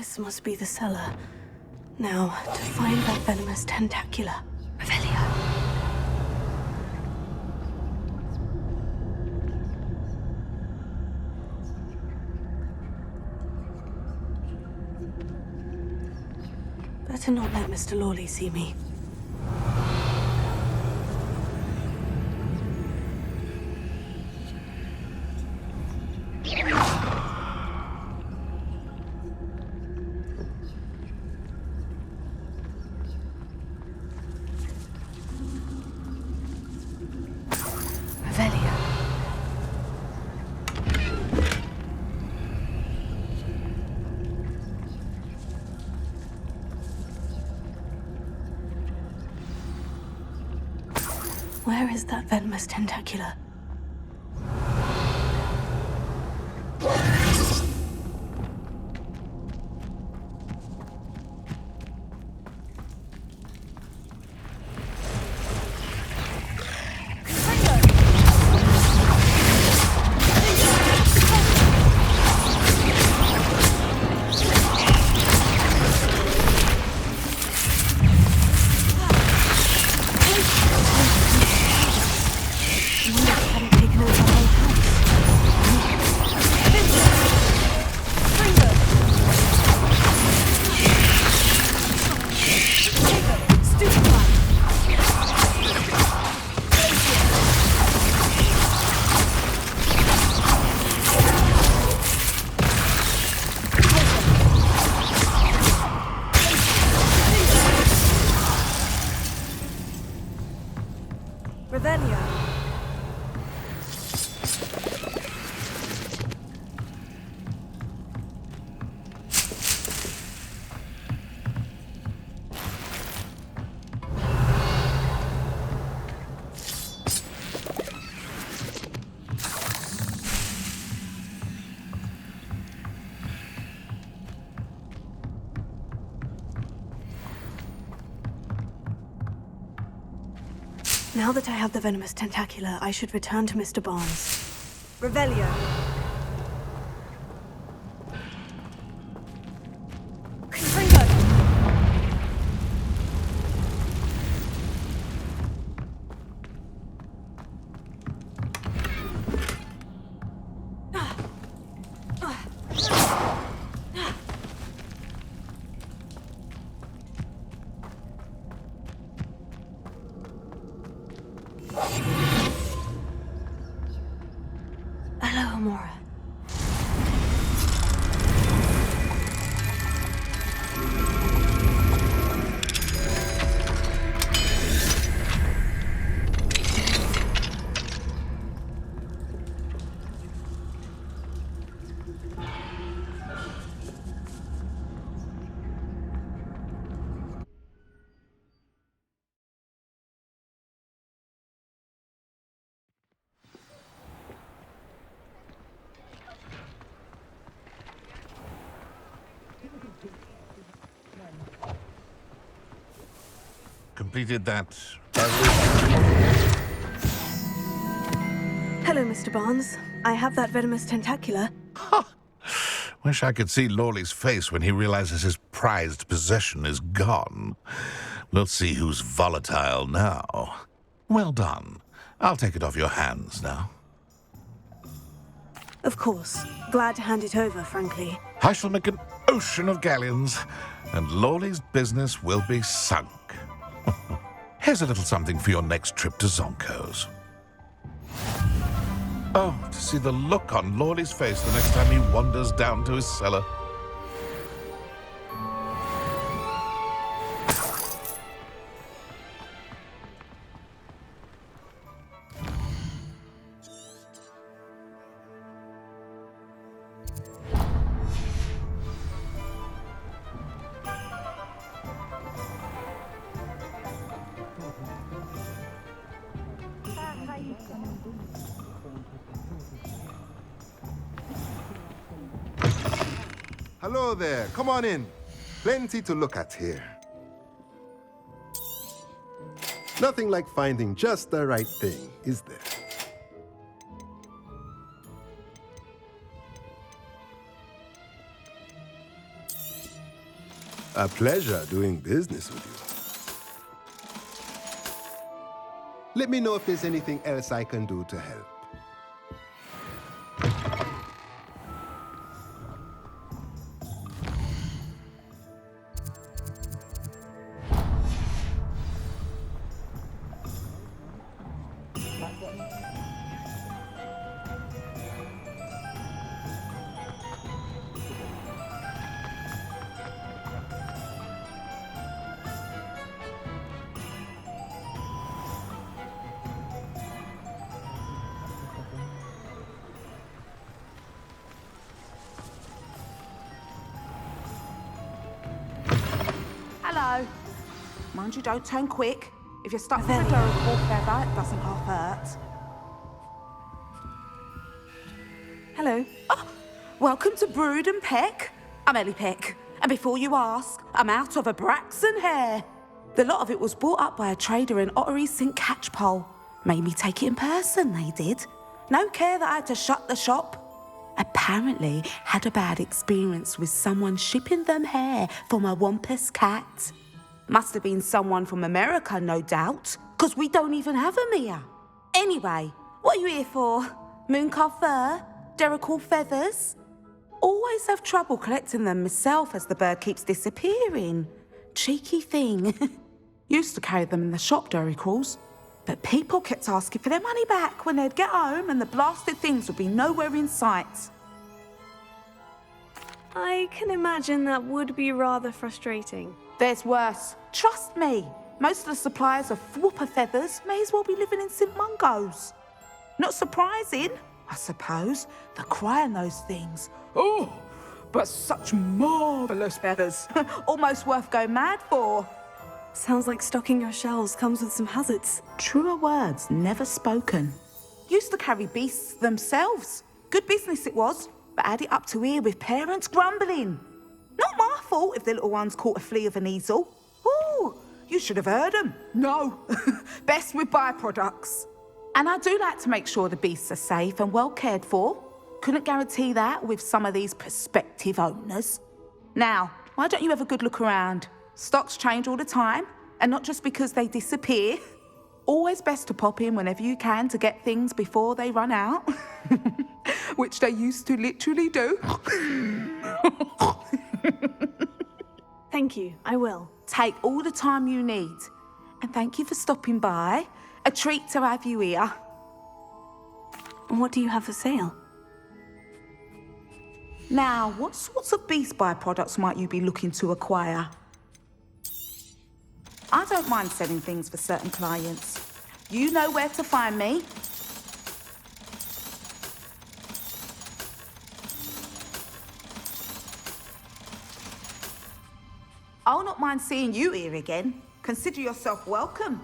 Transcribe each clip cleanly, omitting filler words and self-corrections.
This must be the cellar. Now, to find that venomous tentacular. Revelio. Better not let Mr. Lawley see me. Where is that venomous tentacular? Now that I have the venomous tentacular, I should return to Mr. Barnes. Revelio. Hello, Amora. Completed that. Hello, Mr. Barnes. I have that venomous tentacular. Wish I could see Lawley's face when he realizes his prized possession is gone. We'll see who's volatile now. Well done. I'll take it off your hands now. Of course. Glad to hand it over, frankly. I shall make an ocean of galleons, and Lawley's business will be sunk. Here's a little something for your next trip to Zonko's. Oh, to see the look on Lawley's face the next time he wanders down to his cellar. Hello there, come on in. Plenty to look at here. Nothing like finding just the right thing, is there? A pleasure doing business with you. Let me know if there's anything else I can do to help. Hello. Mind you, don't turn quick. If you're stuck with a durable feather, it doesn't half hurt. Hello. Oh, welcome to Brood and Peck. I'm Ellie Peck. And before you ask, I'm out of a Braxton hair. The lot of it was bought up by a trader in Ottery St. Catchpole. Made me take it in person, they did. No care that I had to shut the shop. Apparently had a bad experience with someone shipping them hair for my Wampus cat. Must have been someone from America, no doubt, because we don't even have them here. Anyway, what are you here for? Mooncar fur? Derrickle feathers? Always have trouble collecting them myself as the bird keeps disappearing. Cheeky thing. Used to carry them in the shop, Derrickles. But people kept asking for their money back when they'd get home and the blasted things would be nowhere in sight. I can imagine that would be rather frustrating. There's worse. Trust me. Most of the suppliers of whooper feathers may as well be living in St. Mungo's. Not surprising, I suppose. The cry on those things. Oh, but such marvellous feathers. Almost worth going mad for. Sounds like stocking your shelves comes with some hazards. Truer words never spoken. Used to carry beasts themselves. Good business it was, but had it up to here with parents grumbling. Not my fault if the little ones caught a flea of an easel. Ooh, you should have heard them. No, best with byproducts. And I do like to make sure the beasts are safe and well cared for. Couldn't guarantee that with some of these prospective owners. Now, why don't you have a good look around? Stocks change all the time, and not just because they disappear. Always best to pop in whenever you can to get things before they run out. Which they used to literally do. Thank you, I will. Take all the time you need. And thank you for stopping by. A treat to have you here. What do you have for sale? Now, what sorts of beast byproducts might you be looking to acquire? I don't mind selling things for certain clients. You know where to find me. I'll not mind seeing you here again. Consider yourself welcome.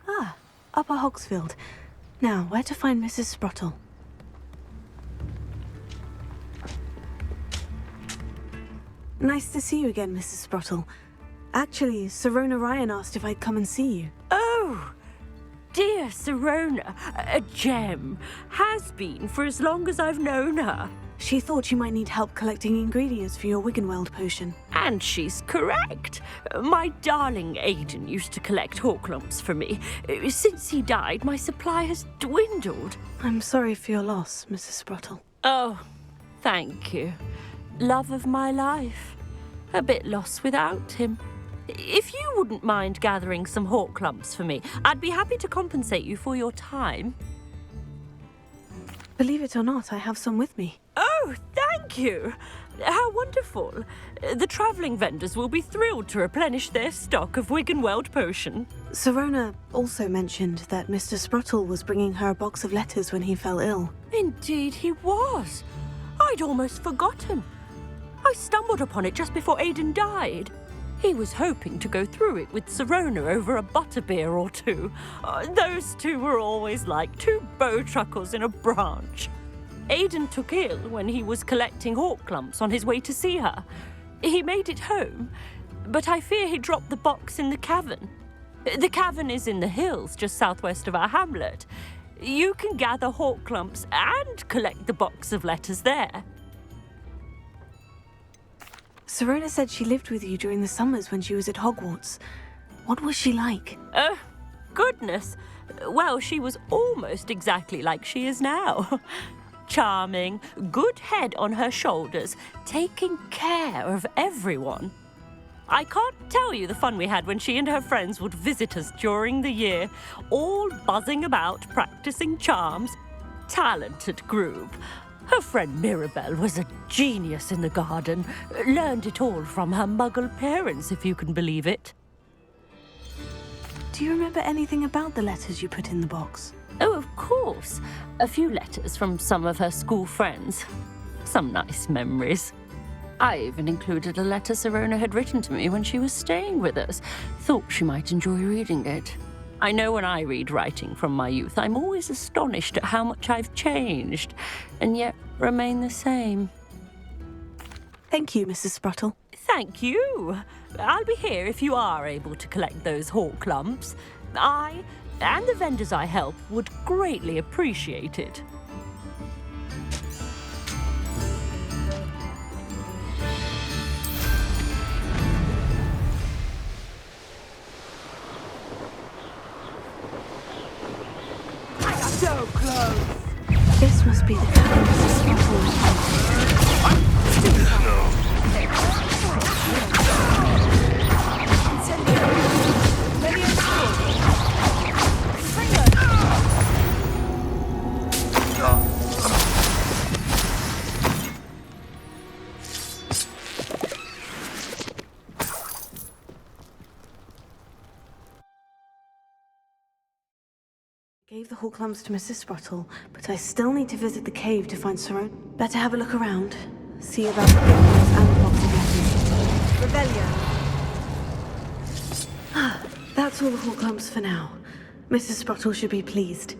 Ah, Upper Hogsfield. Now, where to find Mrs. Sprottle? Nice to see you again, Mrs. Sprottle. Actually, Sirona Ryan asked if I'd come and see you. Oh, dear Sirona, a gem. Has been for as long as I've known her. She thought you might need help collecting ingredients for your Wiggenweld potion. And she's correct. My darling Aidan used to collect Horklumps for me. Since he died, my supply has dwindled. I'm sorry for your loss, Mrs. Sprottle. Oh, thank you. Love of my life. A bit lost without him. If you wouldn't mind gathering some Horklumps for me, I'd be happy to compensate you for your time. Believe it or not, I have some with me. Oh, thank you. How wonderful. The travelling vendors will be thrilled to replenish their stock of Wiggenweld potion. Sirona also mentioned that Mr. Sprottle was bringing her a box of letters when he fell ill. Indeed he was. I'd almost forgotten. I stumbled upon it just before Aidan died. He was hoping to go through it with Sirona over a butterbeer or two. Those two were always like two bowtruckles in a branch. Aidan took ill when he was collecting Horklumps on his way to see her. He made it home, but I fear he dropped the box in the cavern. The cavern is in the hills just southwest of our hamlet. You can gather Horklumps and collect the box of letters there. Sirona said she lived with you during the summers when she was at Hogwarts. What was she like? Goodness. Well, she was almost exactly like she is now. Charming, good head on her shoulders, taking care of everyone. I can't tell you the fun we had when she and her friends would visit us during the year, all buzzing about, practicing charms. Talented group. Her friend Mirabelle was a genius in the garden. Learned it all from her muggle parents, if you can believe it. Do you remember anything about the letters you put in the box? Oh, of course. A few letters from some of her school friends. Some nice memories. I even included a letter Sirona had written to me when she was staying with us. Thought she might enjoy reading it. I know when I read writing from my youth, I'm always astonished at how much I've changed, and yet remain the same. Thank you, Mrs. Sprottle. Thank you. I'll be here if you are able to collect those Horklumps. I, and the vendors I help, would greatly appreciate it. So close. This must be the cabin Mrs. Sprottle. Gave the Horklumps to Mrs. Sprottle, but I still need to visit the cave to find Sirona. Better have a look around. See about the Wiggenwelds and the box of letters. Rebellion. That's all the Horklumps for now. Mrs. Sprottle should be pleased.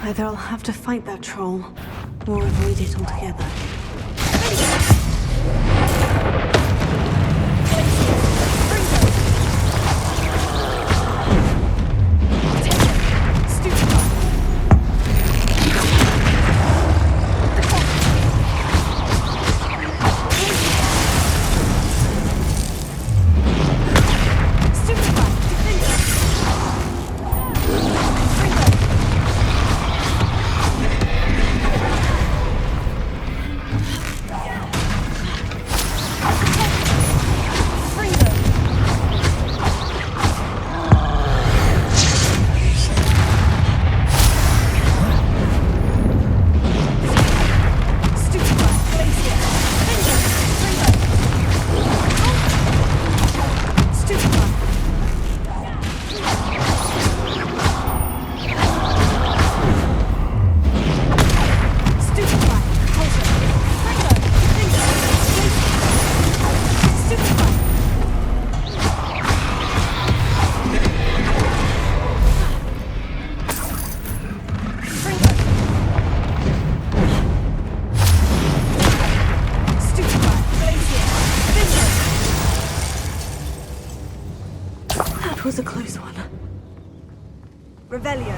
Either I'll have to fight that troll, or avoid it altogether. That was a close one. Revelio.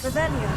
Revelio.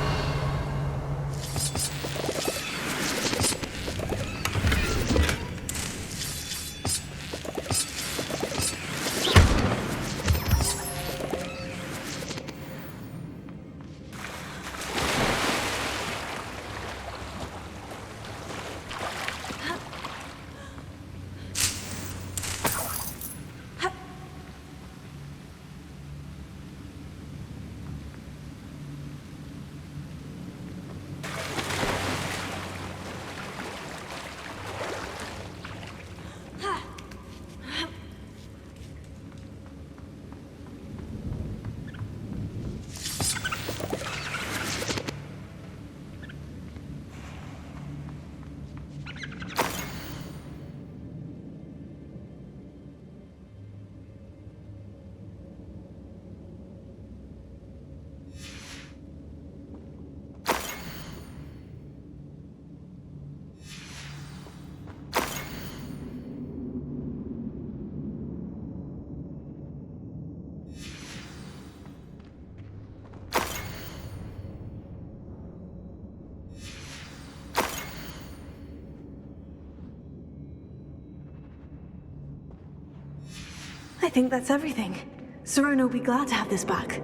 I think that's everything. Sirona will be glad to have this back.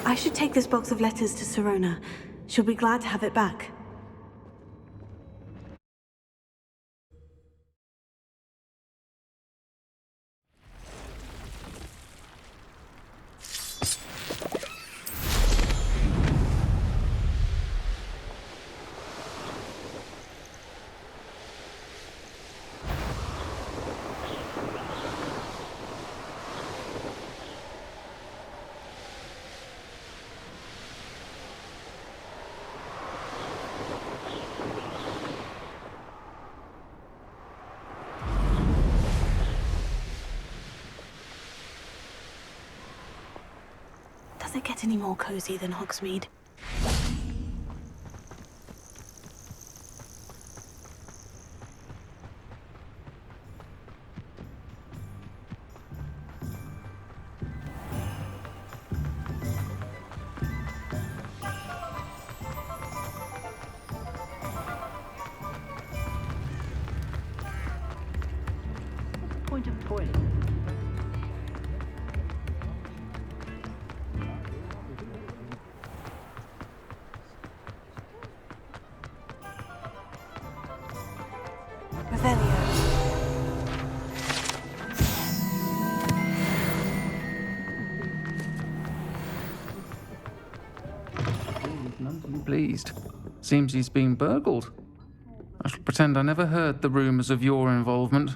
I should take this box of letters to Sirona. She'll be glad to have it back. Does it get any more cozy than Hogsmeade? Point of toilet. pleased. Seems he's been burgled. I shall pretend I never heard the rumours of your involvement.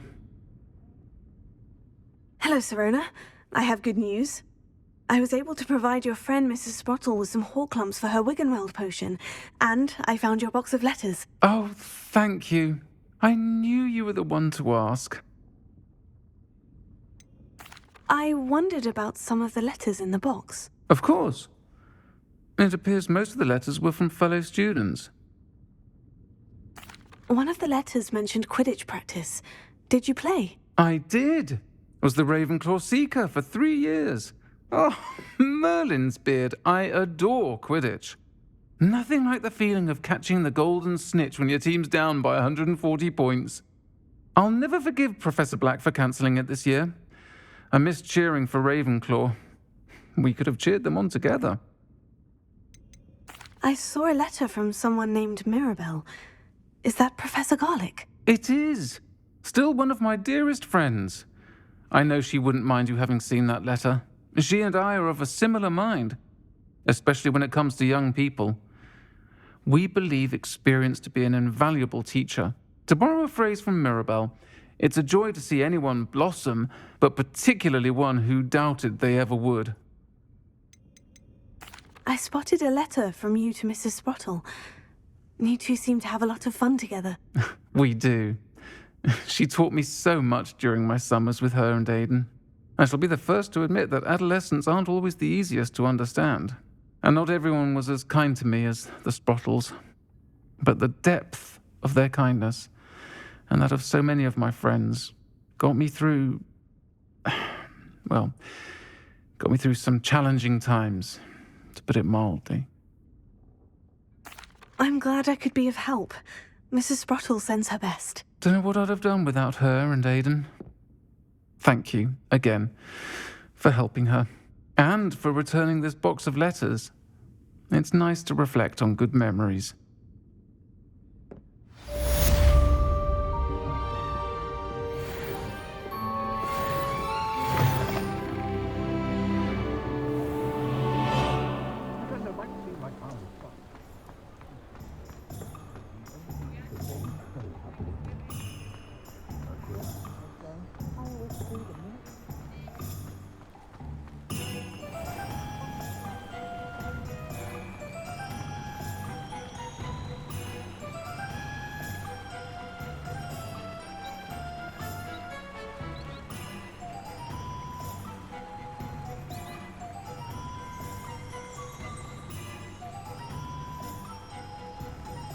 Hello, Sirona. I have good news. I was able to provide your friend Mrs. Sprottle with some Horklumps for her Wiggenweld potion, and I found your box of letters. Oh, thank you. I knew you were the one to ask. I wondered about some of the letters in the box. Of course. It appears most of the letters were from fellow students. One of the letters mentioned Quidditch practice. Did you play? I did. Was the Ravenclaw Seeker for 3 years. Oh, Merlin's beard, I adore Quidditch. Nothing like the feeling of catching the golden snitch when your team's down by 140 points. I'll never forgive Professor Black for cancelling it this year. I missed cheering for Ravenclaw. We could have cheered them on together. I saw a letter from someone named Mirabelle. Is that Professor Garlick? It is. Still one of my dearest friends. I know she wouldn't mind you having seen that letter. She and I are of a similar mind, especially when it comes to young people. We believe experience to be an invaluable teacher. To borrow a phrase from Mirabelle, it's a joy to see anyone blossom, but particularly one who doubted they ever would. I spotted a letter from you to Mrs. Sprottle. You two seem to have a lot of fun together. We do. She taught me so much during my summers with her and Aidan. I shall be the first to admit that adolescents aren't always the easiest to understand, and not everyone was as kind to me as the Sprottles. But the depth of their kindness, and that of so many of my friends, got me through some challenging times, to put it mildly. I'm glad I could be of help. Mrs. Sprottle sends her best. Don't know what I'd have done without her and Aidan. Thank you, again, for helping her, and for returning this box of letters. It's nice to reflect on good memories.